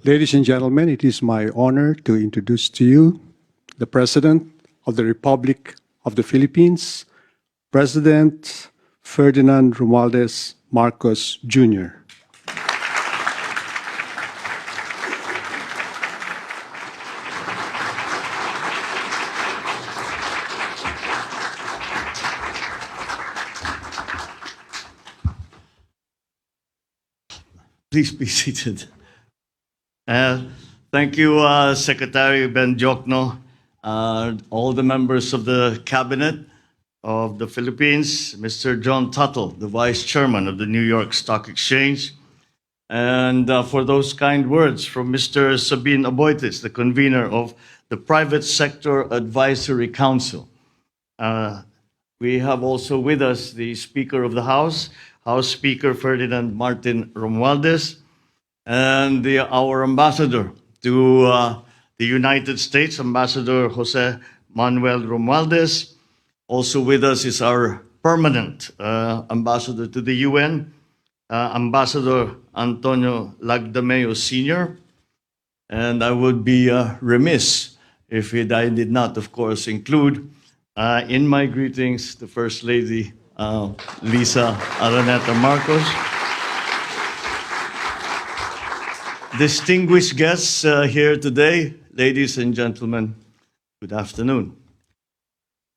Ladies and gentlemen, it is my honor to introduce to you the President of the Republic of the Philippines, President Ferdinand Romualdez Marcos Jr. Please be seated. Thank you, Secretary Ben Jokno, all the members of the Cabinet of the Philippines, Mr. John Tuttle, the Vice Chairman of the New York Stock Exchange, and for those kind words from Mr. Sabin Aboitis, the convener of the Private Sector Advisory Council. We have also with us the Speaker of the House, House Speaker Ferdinand Martin Romualdez, and our ambassador to the United States, Ambassador Jose Manuel Romualdez. Also with us is our permanent ambassador to the UN, Ambassador Antonio Lagdameo Sr. And I would be remiss if I did not, of course, include in my greetings the First Lady, Lisa Araneta Marcos. Distinguished guests here today, ladies and gentlemen, good afternoon.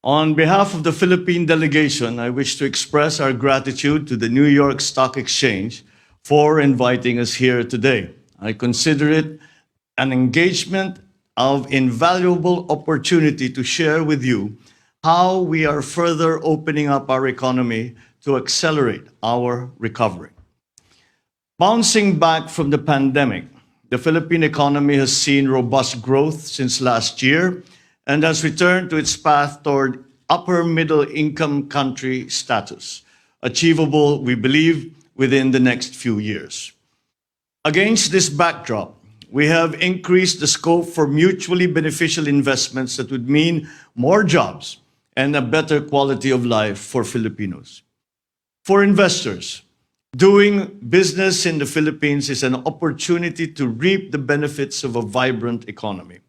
On behalf of the Philippine delegation, I wish to express our gratitude to the New York Stock Exchange for inviting us here today. I consider it an engagement of invaluable opportunity to share with you how we are further opening up our economy to accelerate our recovery. Bouncing back from the pandemic, the Philippine economy has seen robust growth since last year and has returned to its path toward upper middle income country status, achievable, we believe, within the next few years. Against this backdrop, we have increased the scope for mutually beneficial investments that would mean more jobs and a better quality of life for Filipinos. For investors, doing business in the Philippines is an opportunity to reap the benefits of a vibrant economy.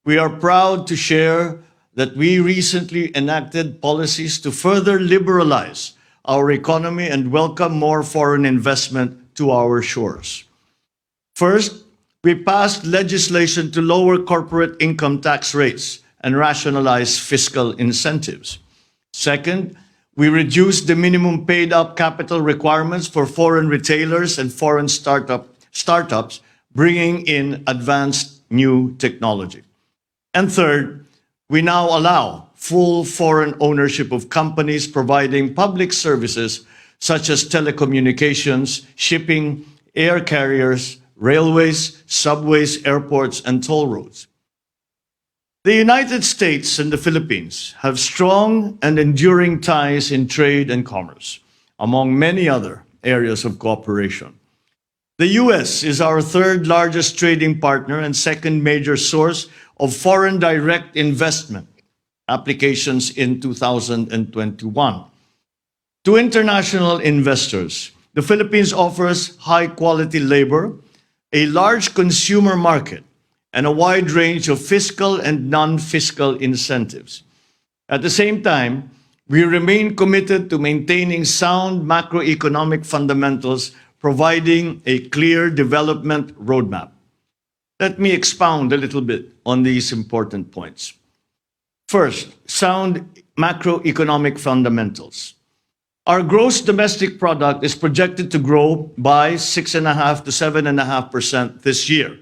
We are proud to share that we recently enacted policies to further liberalize our economy and welcome more foreign investment to our shores. First, we passed legislation to lower corporate income tax rates and rationalize fiscal incentives. Second, we reduced the minimum paid-up capital requirements for foreign retailers and foreign startups, bringing in advanced new technology. And third, we now allow full foreign ownership of companies providing public services such as telecommunications, shipping, air carriers, railways, subways, airports, and toll roads. The United States and the Philippines have strong and enduring ties in trade and commerce, among many other areas of cooperation. The US is our third largest trading partner and second major source of foreign direct investment applications in 2021. To international investors, the Philippines offers high-quality labor, a large consumer market, and a wide range of fiscal and non-fiscal incentives. At the same time, we remain committed to maintaining sound macroeconomic fundamentals, providing a clear development roadmap. Let me expound a little bit on these important points. First, sound macroeconomic fundamentals. Our gross domestic product is projected to grow by 6.5% to 7.5% this year,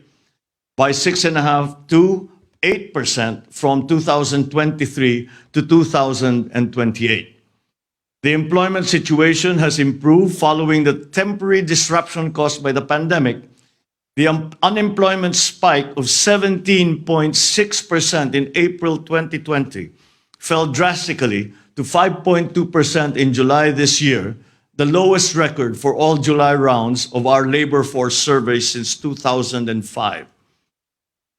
by 6.5% to 8% from 2023 to 2028. The employment situation has improved following the temporary disruption caused by the pandemic. The unemployment spike of 17.6% in April 2020 fell drastically to 5.2% in July this year, the lowest record for all July rounds of our labor force survey since 2005.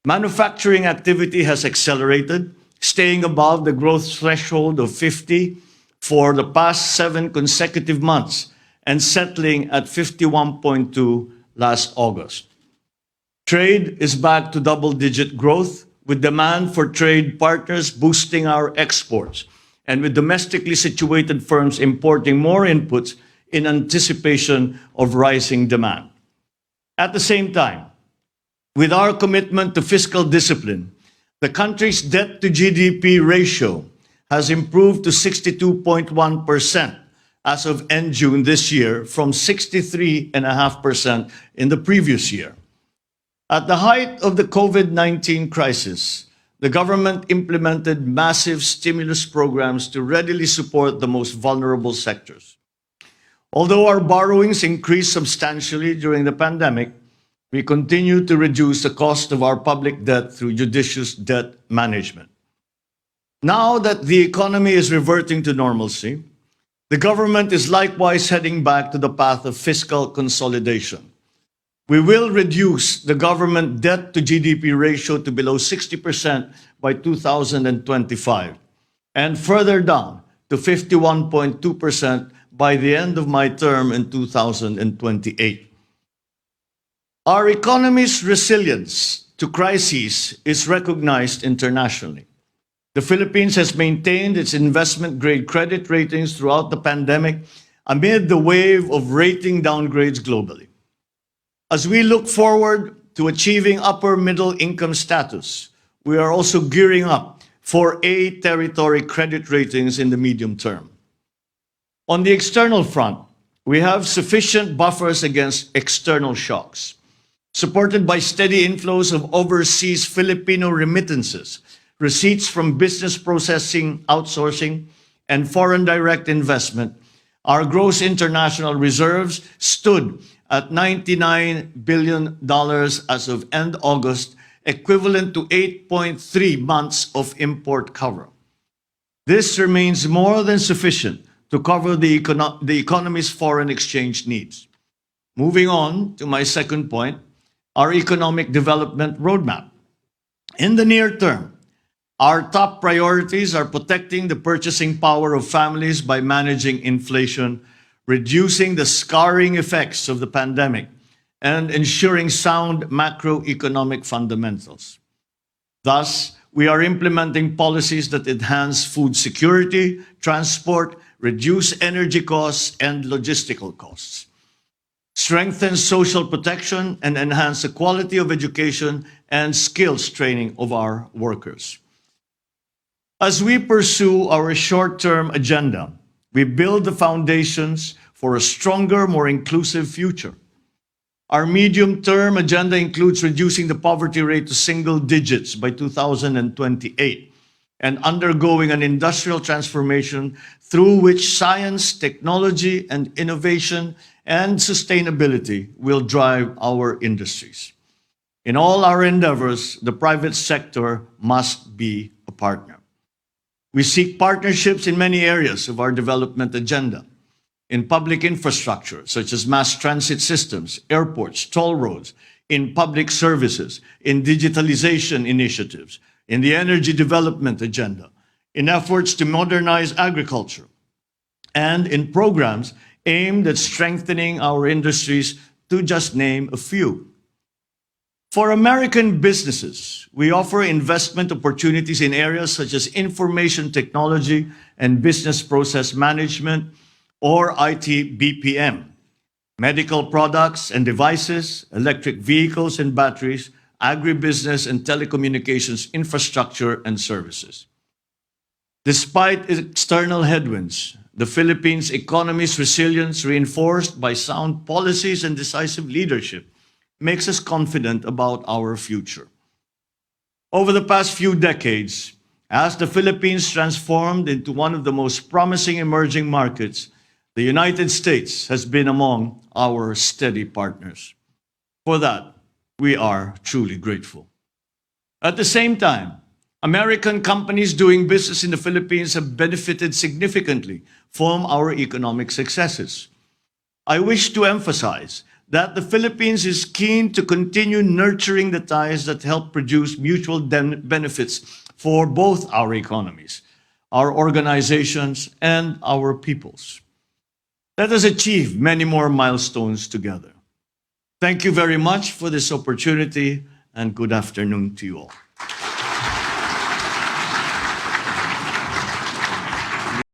Manufacturing activity has accelerated, staying above the growth threshold of 50 for the past 7 consecutive months and settling at 51.2 last August. Trade is back to double-digit growth, with demand for trade partners boosting our exports, and with domestically situated firms importing more inputs in anticipation of rising demand. At the same time, with our commitment to fiscal discipline, the country's debt to GDP ratio has improved to 62.1% as of end June this year from 63.5% in the previous year. At the height of the COVID-19 crisis, the government implemented massive stimulus programs to readily support the most vulnerable sectors. Although our borrowings increased substantially during the pandemic, we continue to reduce the cost of our public debt through judicious debt management. Now that the economy is reverting to normalcy, the government is likewise heading back to the path of fiscal consolidation. We will reduce the government debt to GDP ratio to below 60% by 2025 and further down to 51.2% by the end of my term in 2028. Our economy's resilience to crises is recognized internationally. The Philippines has maintained its investment-grade credit ratings throughout the pandemic amid the wave of rating downgrades globally. As we look forward to achieving upper middle income status, we are also gearing up for A territory credit ratings in the medium term. On the external front, we have sufficient buffers against external shocks, supported by steady inflows of overseas Filipino remittances, receipts from business processing, outsourcing, and foreign direct investment. Our gross international reserves stood at $99 billion as of end August, equivalent to 8.3 months of import cover. This remains more than sufficient to cover the economy's foreign exchange needs. Moving on to my second point, our economic development roadmap. In the near term, our top priorities are protecting the purchasing power of families by managing inflation, reducing the scarring effects of the pandemic, and ensuring sound macroeconomic fundamentals. Thus, we are implementing policies that enhance food security, transport, reduce energy costs and logistical costs, strengthen social protection, and enhance the quality of education and skills training of our workers. As we pursue our short-term agenda, we build the foundations for a stronger, more inclusive future. Our medium-term agenda includes reducing the poverty rate to single digits by 2028 and undergoing an industrial transformation through which science, technology, and innovation and sustainability will drive our industries. In all our endeavors, the private sector must be a partner. We seek partnerships in many areas of our development agenda. In public infrastructure, such as mass transit systems, airports, toll roads, in public services, in digitalization initiatives, in the energy development agenda, in efforts to modernize agriculture, and in programs aimed at strengthening our industries, to just name a few. For American businesses, we offer investment opportunities in areas such as information technology and business process management, or IT BPM, medical products and devices, electric vehicles and batteries, agribusiness and telecommunications infrastructure and services. Despite external headwinds, the Philippines' economy's resilience, reinforced by sound policies and decisive leadership, makes us confident about our future. Over the past few decades, as the Philippines transformed into one of the most promising emerging markets, the United States has been among our steady partners. For that, we are truly grateful. At the same time, American companies doing business in the Philippines have benefited significantly from our economic successes. I wish to emphasize that the Philippines is keen to continue nurturing the ties that help produce mutual benefits for both our economies, our organizations, and our peoples. Let us achieve many more milestones together. Thank you very much for this opportunity, and good afternoon to you all.